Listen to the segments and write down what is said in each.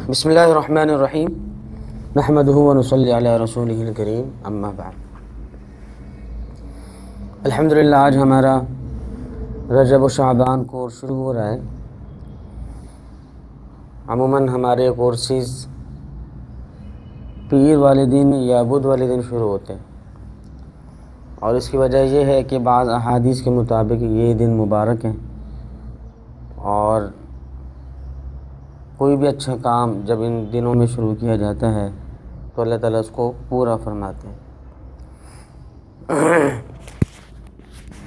بسم اللہ الرحمن الرحیم نحمدہ ونصلی علی رسولہ الکریم اما بعد۔ الحمدللہ آج ہمارا رجب و شعبان کورس شروع ہو رہا ہے۔ عموماً ہمارے کورسز پیر والے دن یا بدھ والے دن شروع ہوتے ہیں، اور اس کی وجہ یہ ہے کہ بعض احادیث کے مطابق یہ دن مبارک ہیں، اور کوئی بھی اچھا کام جب ان دنوں میں شروع کیا جاتا ہے تو اللہ تعالیٰ اس کو پورا فرماتے ہیں۔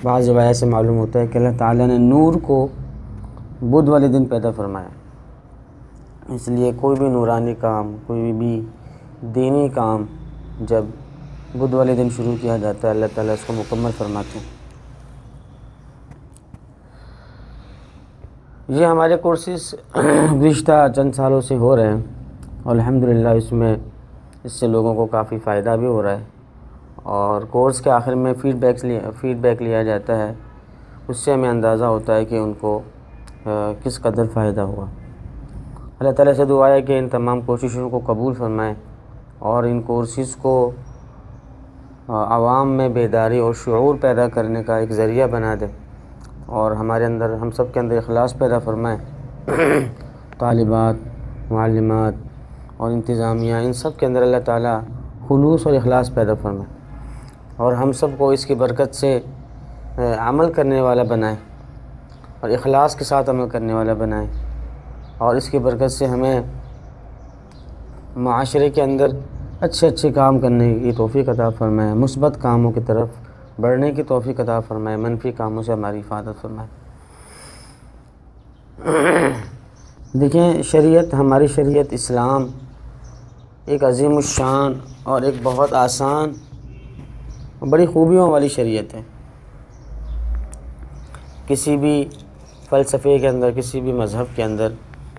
بعض روایات سے معلوم ہوتا ہے کہ اللہ تعالیٰ نے نور کو بدھ والے دن پیدا فرمایا، اس لیے کوئی بھی نورانی کام، کوئی بھی دینی کام جب بدھ والے دن شروع کیا جاتا ہے اللہ تعالیٰ اس کو مکمل فرماتے ہیں۔ یہ ہمارے کورسز گزشتہ چند سالوں سے ہو رہے ہیں، اور الحمدللہ اس سے لوگوں کو کافی فائدہ بھی ہو رہا ہے، اور کورس کے آخر میں فیڈ بیک لیا جاتا ہے، اس سے ہمیں اندازہ ہوتا ہے کہ ان کو کس قدر فائدہ ہوا۔ اللہ تعالیٰ سے دعا ہے کہ ان تمام کوششوں کو قبول فرمائے، اور ان کورسز کو عوام میں بیداری اور شعور پیدا کرنے کا ایک ذریعہ بنا دے، اور ہم سب کے اندر اخلاص پیدا فرمائے۔ طالبات، معلمات اور انتظامیہ، ان سب کے اندر اللہ تعالیٰ خلوص اور اخلاص پیدا فرمائے، اور ہم سب کو اس کی برکت سے عمل کرنے والا بنائے، اور اخلاص کے ساتھ عمل کرنے والا بنائے، اور اس کی برکت سے ہمیں معاشرے کے اندر اچھے کام کرنے کی توفیق عطا فرمائے، مثبت کاموں کی طرف بڑھنے کی توفیق عطا فرمائے، منفی کاموں سے ہماری حفاظت فرمائے۔ دیکھیں، ہماری شریعت اسلام ایک عظیم الشان اور ایک بہت آسان اور بڑی خوبیوں والی شریعت ہے۔ کسی بھی فلسفے کے اندر، کسی بھی مذہب کے اندر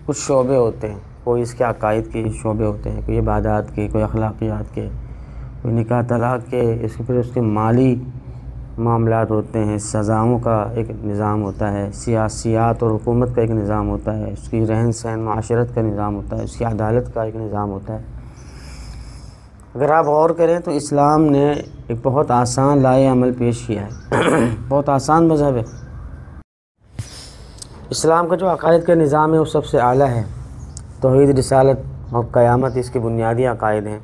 کچھ شعبے ہوتے ہیں، کوئی اس کے عقائد کے شعبے ہوتے ہیں، کوئی عبادات کے، کوئی اخلاقیات کے، کوئی نکاح طلاق کے، پھر اس کے مالی معاملات ہوتے ہیں، سزاؤں کا ایک نظام ہوتا ہے، سیاسیات اور حکومت کا ایک نظام ہوتا ہے، اس کی رہن سہن معاشرت کا نظام ہوتا ہے، اس کی عدالت کا ایک نظام ہوتا ہے۔ اگر آپ غور کریں تو اسلام نے ایک بہت آسان لائحہ عمل پیش کیا ہے، بہت آسان مذہب ہے۔ اسلام کا جو عقائد کا نظام ہے وہ سب سے اعلیٰ ہے۔ توحید، رسالت اور قیامت اس کے بنیادی عقائد ہیں،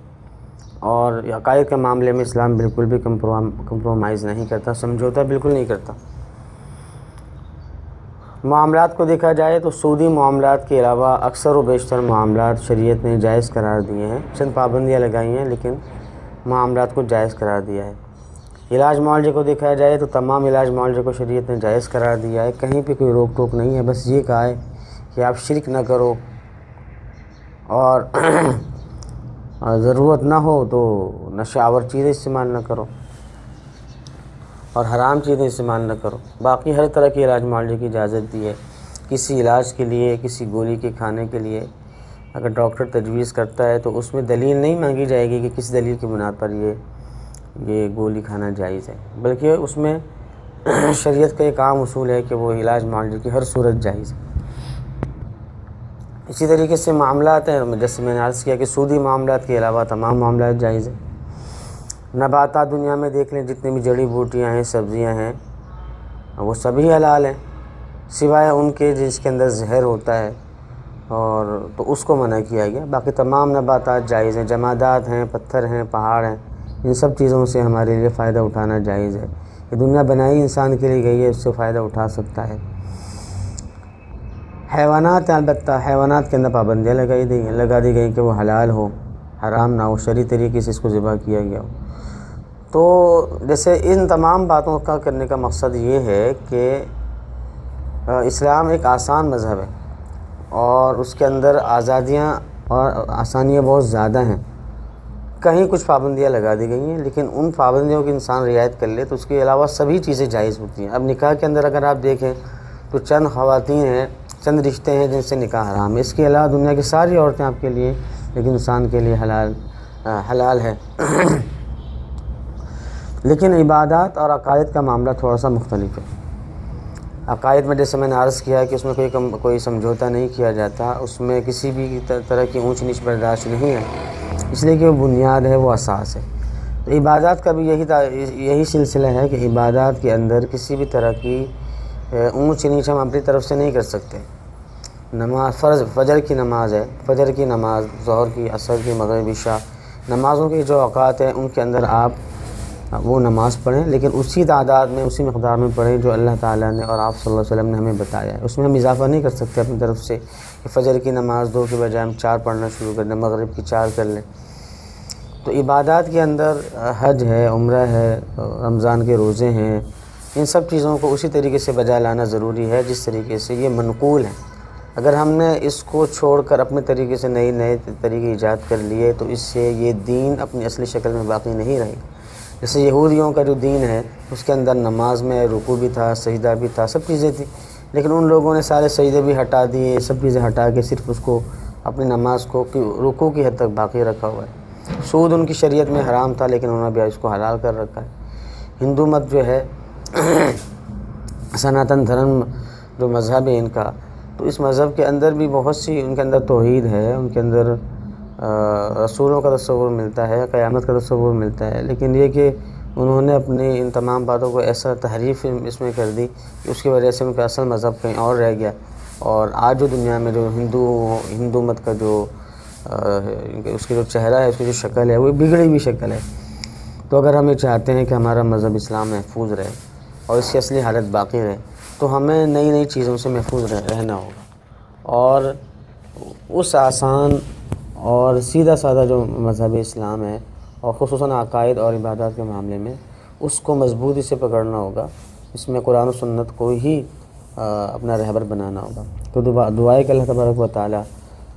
اور عقائد کے معاملے میں اسلام بالکل بھی کمپرومائز نہیں کرتا، سمجھوتا بالکل نہیں کرتا۔ معاملات کو دیکھا جائے تو سودی معاملات کے علاوہ اکثر و بیشتر معاملات شریعت نے جائز قرار دیے ہیں، چند پابندیاں لگائی ہیں لیکن معاملات کو جائز قرار دیا ہے۔ علاج معالجے کو دیکھا جائے تو تمام علاج معالجے کو شریعت نے جائز قرار دیا ہے، کہیں پہ کوئی روک ٹوک نہیں ہے، بس یہ کہا ہے کہ آپ شرک نہ کرو، اور ضرورت نہ ہو تو نشہ آور چیزیں استعمال نہ کرو، اور حرام چیزیں استعمال نہ کرو۔ باقی ہر طرح کی علاج معالجے کی اجازت دی ہے۔ کسی علاج کے لیے، کسی گولی کے کھانے کے لیے اگر ڈاکٹر تجویز کرتا ہے تو اس میں دلیل نہیں مانگی جائے گی کہ کس دلیل کی بنا پر یہ گولی کھانا جائز ہے، بلکہ اس میں شریعت کا ایک عام اصول ہے کہ وہ علاج معالجے کی ہر صورت جائز ہے۔ اسی طریقے سے معاملات ہیں، جیسے میں نے عرض کیا کہ سودی معاملات کے علاوہ تمام معاملات جائز ہیں۔ نباتات دنیا میں دیکھ لیں، جتنی بھی جڑی بوٹیاں ہیں، سبزیاں ہیں، وہ سبھی حلال ہیں، سوائے ان کے جس کے اندر زہر ہوتا ہے، اور تو اس کو منع کیا گیا۔ باقی تمام نباتات جائز ہیں، جمادات ہیں، پتھر ہیں، پہاڑ ہیں، ان سب چیزوں سے ہمارے لیے فائدہ اٹھانا جائز ہے۔ یہ دنیا بنائی انسان کے لیے گئی ہے، اس سے فائدہ اٹھا سکتا ہے۔ حیوانات ہیں، البتہ حیوانات کے اندر پابندیاں لگا دی گئی کہ وہ حلال ہو، حرام نہ ہو، شرعی طریقے سے اس کو ذبح کیا گیا ہو۔ تو جیسے ان تمام باتوں کا کرنے کا مقصد یہ ہے کہ اسلام ایک آسان مذہب ہے، اور اس کے اندر آزادیاں اور آسانیاں بہت زیادہ ہیں۔ کہیں کچھ پابندیاں لگا دی گئی ہیں، لیکن ان پابندیوں کی انسان رعایت کر لے تو اس کے علاوہ سبھی چیزیں جائز ہوتی ہیں۔ اب نکاح کے اندر اگر آپ دیکھیں تو چند خواتین ہیں، چند رشتے ہیں جن سے نکاح حرام ہے، اس کے علاوہ دنیا کی ساری عورتیں آپ کے لیے، لیکن انسان کے لیے حلال ہے۔ لیکن عبادات اور عقائد کا معاملہ تھوڑا سا مختلف ہے۔ عقائد میں جیسے میں نے عرض کیا کہ اس میں کوئی سمجھوتا نہیں کیا جاتا، اس میں کسی بھی طرح کی اونچ نیچ برداشت نہیں ہے، اس لیے کہ وہ بنیاد ہے، وہ اساس ہے۔ تو عبادات کا بھی یہی سلسلہ ہے کہ عبادات کے اندر کسی بھی طرح کی اونچ نیچ ہم اپنی طرف سے نہیں کر سکتے۔ نماز فجر کی نماز ہے، فجر کی نماز، ظہر کی، عصر کی، مغرب، عشاء، نمازوں کے جو اوقات ہیں ان کے اندر آپ وہ نماز پڑھیں، لیکن اسی تعداد میں، اسی مقدار میں پڑھیں جو اللہ تعالیٰ نے اور آپ صلی اللہ علیہ وسلم نے ہمیں بتایا ہے۔ اس میں ہم اضافہ نہیں کر سکتے اپنی طرف سے کہ فجر کی نماز 2 کے بجائے ہم 4 پڑھنا شروع کر دیں، مغرب کی 4 کر لیں۔ تو عبادات کے اندر حج ہے، عمرہ ہے، رمضان کے روزے ہیں، ان سب چیزوں کو اسی طریقے سے بجا لانا ضروری ہے جس طریقے سے یہ منقول ہیں۔ اگر ہم نے اس کو چھوڑ کر اپنے طریقے سے نئے طریقے ایجاد کر لیے تو اس سے یہ دین اپنی اصلی شکل میں باقی نہیں رہے گا۔ جیسے یہودیوں کا جو دین ہے اس کے اندر نماز میں رکوع بھی تھا، سجدہ بھی تھا، سب چیزیں تھیں، لیکن ان لوگوں نے سارے سجدے بھی ہٹا دیے، سب چیزیں ہٹا کے صرف اس کو اپنی نماز کو رکوع کی حد تک باقی رکھا ہوا ہے۔ سود ان کی شریعت میں حرام تھا لیکن انہوں نے بھی اس کو حلال کر رکھا ہے۔ ہندو مت جو ہے سناتن دھرم جو مذہب ہے ان کا، تو اس مذہب کے اندر بھی بہت سی ان کے اندر توحید ہے، ان کے اندر رسولوں کا تصور ملتا ہے، قیامت کا تصور ملتا ہے، لیکن یہ کہ انہوں نے اپنی ان تمام باتوں کو ایسا تحریف اس میں کر دی کہ اس کی وجہ سے ان کا اصل مذہب کہیں اور رہ گیا، اور آج جو دنیا میں جو ہندو مت کا جو اس کی جو چہرہ ہے، اس کی جو شکل ہے، وہ بگڑی ہوئی شکل ہے۔ تو اگر ہم یہ چاہتے ہیں کہ ہمارا مذہب اسلام محفوظ رہے اور اس کی اصلی حالت باقی رہے تو ہمیں نئی چیزوں سے محفوظ رہنا ہوگا، اور اس آسان اور سیدھا سادہ جو مذہب اسلام ہے، اور خصوصاً عقائد اور عبادات کے معاملے میں، اس کو مضبوطی سے پکڑنا ہوگا۔ اس میں قرآن و سنت کو ہی اپنا رہبر بنانا ہوگا۔ تو دعائے کہ اللہ تبارک و تعالیٰ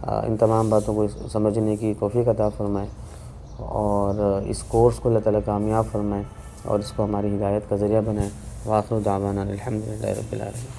ان تمام باتوں کو سمجھنے کی توفیق عطا فرمائے، اور اس کورس کو اللہ تعالیٰ کامیاب فرمائے، اور اس کو ہماری ہدایت کا ذریعہ بنائے۔ وآخر دعوانا الحمدللہ رب العالمین۔